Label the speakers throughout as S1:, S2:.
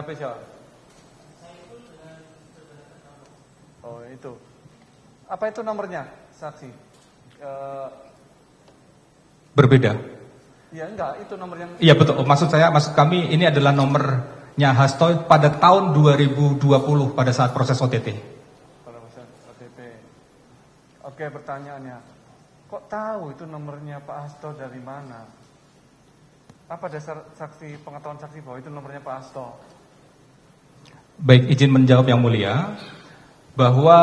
S1: HP siapa? Oh itu. Apa itu nomornya saksi?
S2: Berbeda.
S1: Ya enggak, itu nomor yang...
S2: Iya betul, maksud kami ini adalah nomornya Hasto pada tahun 2020 pada saat proses OTT.
S1: Pada proses OTT. Oke, pertanyaannya, kok tahu itu nomornya Pak Hasto dari mana? Apa dasar pengetahuan saksi bahwa itu nomornya Pak Hasto?
S2: Baik, izin menjawab yang mulia, bahwa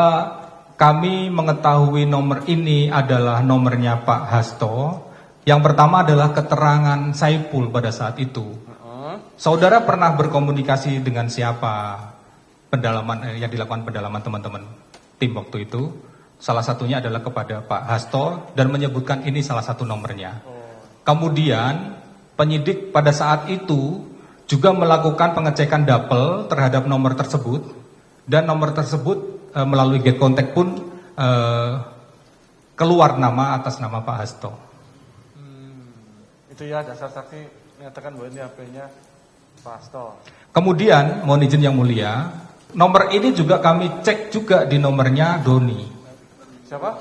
S2: kami mengetahui nomor ini adalah nomornya Pak Hasto. Yang pertama adalah keterangan Saipul pada saat itu. Saudara pernah berkomunikasi dengan siapa yang dilakukan pendalaman teman-teman tim waktu itu? Salah satunya adalah kepada Pak Hasto dan menyebutkan ini salah satu nomornya. Kemudian penyidik pada saat itu juga melakukan pengecekan dapel terhadap nomor tersebut dan nomor tersebut melalui get contact pun keluar nama atas nama Pak Hasto.
S1: Itu ya dasar saksi menyatakan bahwa ini HP-nya Pak Hasto.
S2: Kemudian mohon izin yang mulia, nomor ini juga kami cek juga di nomornya Doni.
S1: Siapa?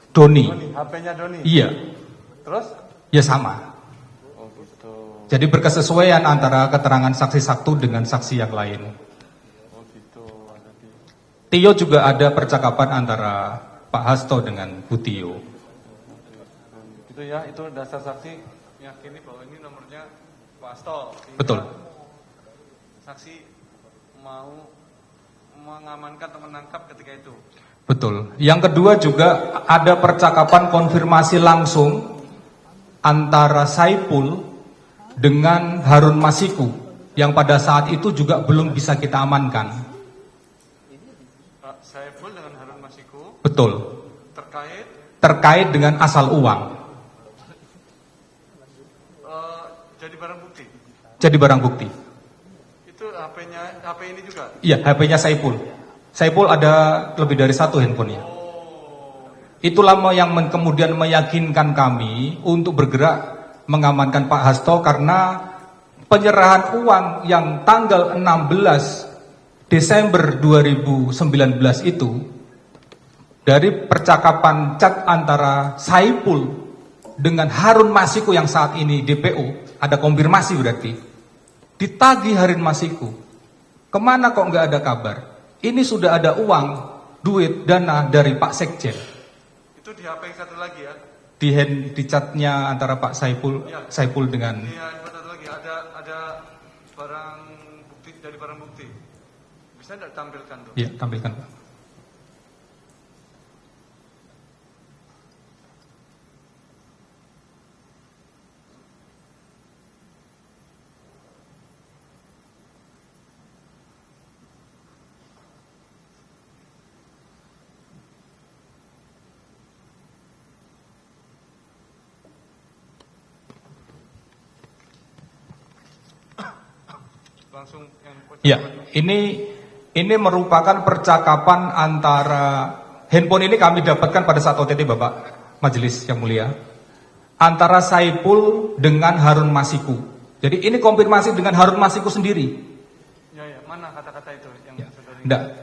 S2: Doni.
S1: HP-nya Doni.
S2: Iya.
S1: Terus?
S2: Ya sama.
S1: Oh gitu.
S2: Jadi berkesesuaian antara keterangan saksi satu dengan saksi yang lain.
S1: Oh gitu.
S2: Tio juga ada percakapan antara Pak Hasto dengan Bu Tio.
S1: Gitu ya, itu dasar saksi meyakini bahwa ini nomornya Pak Hasto.
S2: Betul.
S1: Saksi mau mengamankan atau menangkap ketika itu.
S2: Betul. Yang kedua juga ada percakapan konfirmasi langsung antara Saipul dengan Harun Masiku yang pada saat itu juga belum bisa kita amankan.
S1: Saipul dengan Harun Masiku.
S2: Betul.
S1: Terkait
S2: dengan asal uang.
S1: jadi barang bukti.
S2: Jadi barang bukti.
S1: Itu HP ini juga.
S2: Iya, HP-nya Saipul. Saipul ada lebih dari satu handphonenya. Itulah yang kemudian meyakinkan kami untuk bergerak mengamankan Pak Hasto karena penyerahan uang yang tanggal 16 Desember 2019 itu dari percakapan chat antara Saipul dengan Harun Masiku yang saat ini DPO, ada konfirmasi berarti, ditagih Harun Masiku, kemana kok nggak ada kabar? Ini sudah ada uang, duit, dana dari Pak Sekjen.
S1: Itu di HP satu lagi ya?
S2: Di chatnya antara Pak Saipul, ya. Saipul dengan...
S1: Di handphone satu lagi, ada barang bukti, dari barang bukti. Bisa tidak tampilkan tuh?
S2: Iya, tampilkan Pak.
S1: Langsung
S2: ya, ini merupakan percakapan antara handphone ini kami dapatkan pada saat OTT Bapak Majelis yang mulia, antara Saipul dengan Harun Masiku. Jadi ini konfirmasi dengan Harun Masiku sendiri.
S1: Ya, mana kata-kata itu yang saudara?
S2: Enggak.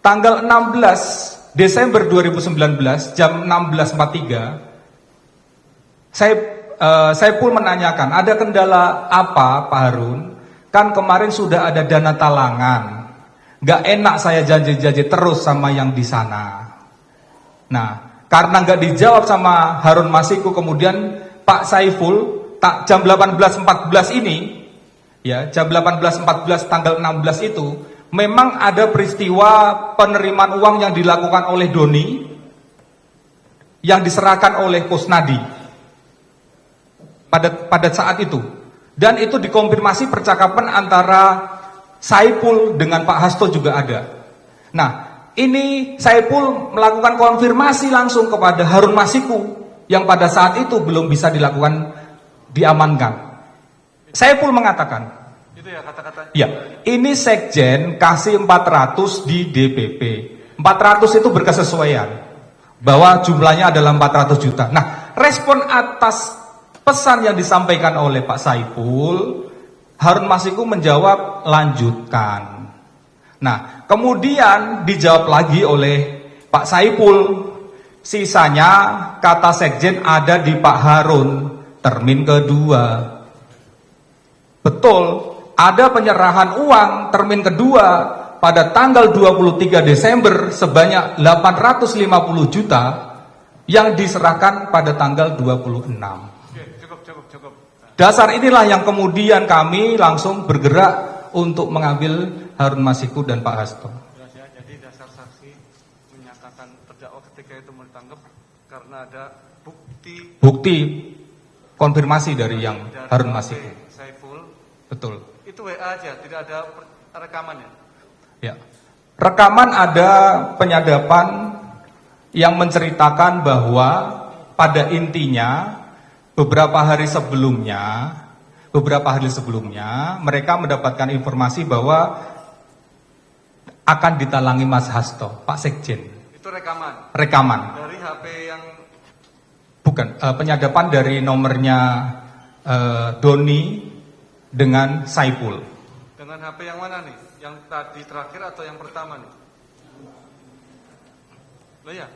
S2: Tanggal 16 Desember 2019 jam 16.43 Saipul menanyakan, ada kendala apa Pak Harun? Kan kemarin sudah ada dana talangan, nggak enak saya janji-janji terus sama yang di sana. Nah, karena nggak dijawab sama Harun Masiku, kemudian Pak Saiful jam 18.14 ini, ya jam 18.14 tanggal 16 itu, memang ada peristiwa penerimaan uang yang dilakukan oleh Doni, yang diserahkan oleh Kusnadi pada saat itu. Dan itu dikonfirmasi percakapan antara Saipul dengan Pak Hasto juga ada. Nah, ini Saipul melakukan konfirmasi langsung kepada Harun Masiku yang pada saat itu belum bisa diamankan. Saipul mengatakan,
S1: itu ya kata-kata.
S2: Ya, ini Sekjen kasih 400 di DPP. 400 itu berkesesuaian bahwa jumlahnya adalah 400 juta. Nah, respon atas pesan yang disampaikan oleh Pak Saipul, Harun Masiku menjawab, lanjutkan. Nah, kemudian dijawab lagi oleh Pak Saiful. Sisanya kata sekjen ada di Pak Harun, termin kedua. Betul, ada penyerahan uang termin kedua pada tanggal 23 Desember sebanyak 850 juta yang diserahkan pada tanggal 26.
S1: Cukup.
S2: Dasar inilah yang kemudian kami langsung bergerak untuk mengambil Harun Masiku dan Pak Hasto.
S1: Ya, jadi dasar saksi menyatakan terdakwa ketika itu mau ditangkap karena ada bukti
S2: konfirmasi dari yang Harun Masiku.
S1: Saiful.
S2: Betul.
S1: Itu WA aja, tidak ada rekamannya.
S2: Ya. Rekaman ada penyadapan yang menceritakan bahwa pada intinya beberapa hari sebelumnya mereka mendapatkan informasi bahwa akan ditalangi Mas Hasto, Pak Sekjen.
S1: Itu rekaman. Dari HP yang
S2: Bukan, penyadapan dari nomornya Doni dengan Saiful.
S1: Dengan HP yang mana nih? Yang tadi terakhir atau yang pertama nih? Loh ya?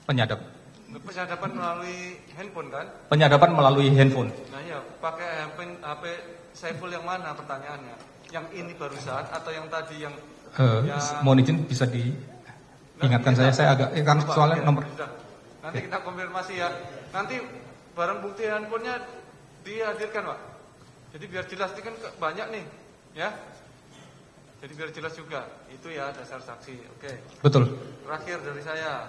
S1: Penyadapan melalui handphone kan?
S2: Penyadapan melalui handphone.
S1: Nah iya, pakai HP Saiful yang mana pertanyaannya? Yang ini barusan atau yang tadi yang
S2: mohon izin bisa diingatkan saya agak kan soalnya nomor.
S1: Nanti kita konfirmasi ya. Nanti barang bukti handphonenya dihadirkan, Pak. Jadi biar jelas, ini kan banyak nih, ya. Jadi biar jelas juga. Itu ya dasar saksi. Oke.
S2: Betul.
S1: Terakhir dari saya.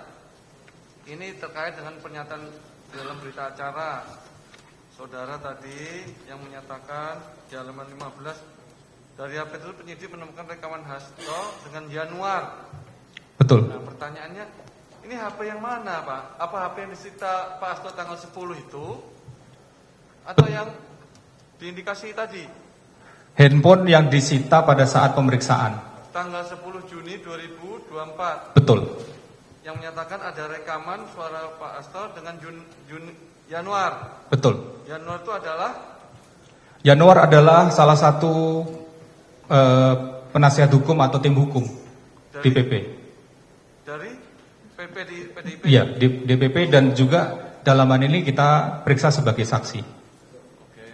S1: Ini terkait dengan pernyataan dalam berita acara saudara tadi yang menyatakan di halaman 15 dari HP itu penyidik menemukan rekaman Hasto dengan Januar.
S2: Betul.
S1: Nah, pertanyaannya, ini HP yang mana, Pak? Apa HP yang disita Pak Hasto tanggal 10 itu atau yang diindikasi tadi?
S2: Handphone yang disita pada saat pemeriksaan.
S1: Tanggal 10 Juni 2024.
S2: Betul.
S1: Yang menyatakan ada rekaman suara Pak Hasto dengan Januar.
S2: Betul.
S1: Januar itu adalah?
S2: Januar adalah salah satu penasihat hukum atau tim hukum
S1: dari,
S2: DPP.
S1: Dari PDIP?
S2: Iya, DPP dan juga dalaman ini kita periksa sebagai saksi.
S1: Oke.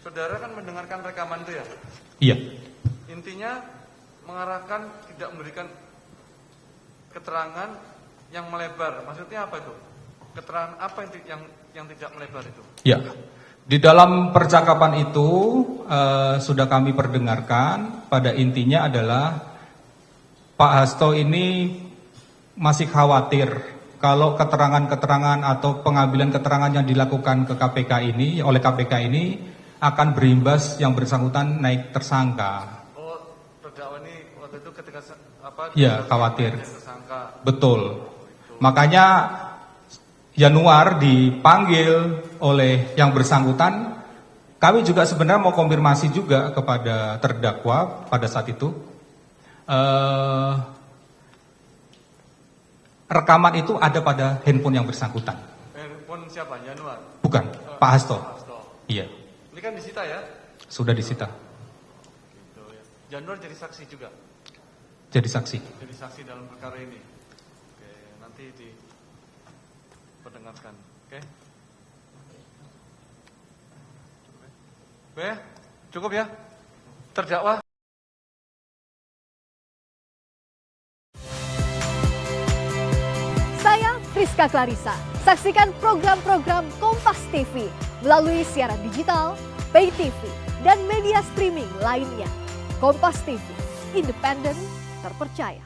S1: Saudara kan mendengarkan rekaman itu ya?
S2: Iya.
S1: Intinya mengarahkan tidak memberikan keterangan yang melebar. Maksudnya apa itu? Keterangan apa yang tidak melebar itu?
S2: Ya, di dalam percakapan itu sudah kami perdengarkan. Pada intinya adalah Pak Hasto ini masih khawatir kalau keterangan-keterangan atau pengambilan keterangan yang dilakukan ke KPK ini oleh KPK ini akan berimbas yang bersangkutan naik tersangka.
S1: Oh, terdakwa ini waktu itu ketika
S2: Ya, khawatir.
S1: Tersangka.
S2: Betul. Makanya Januar dipanggil oleh yang bersangkutan. Kami juga sebenarnya mau konfirmasi juga kepada terdakwa pada saat itu. Rekaman itu ada pada handphone yang bersangkutan.
S1: Handphone siapa? Januar?
S2: Bukan, Pak Hasto. Iya.
S1: Ini kan disita ya?
S2: Sudah disita.
S1: Gitu ya. Januar jadi saksi juga?
S2: Jadi saksi.
S1: Jadi saksi dalam perkara ini. Oke, nanti diperdengarkan. Oke? Oke, cukup ya? Terdakwa?
S3: Saya Priska Clarissa. Saksikan program-program Kompas TV melalui siaran digital, pay TV, dan media streaming lainnya. Kompas TV, independen, terpercaya.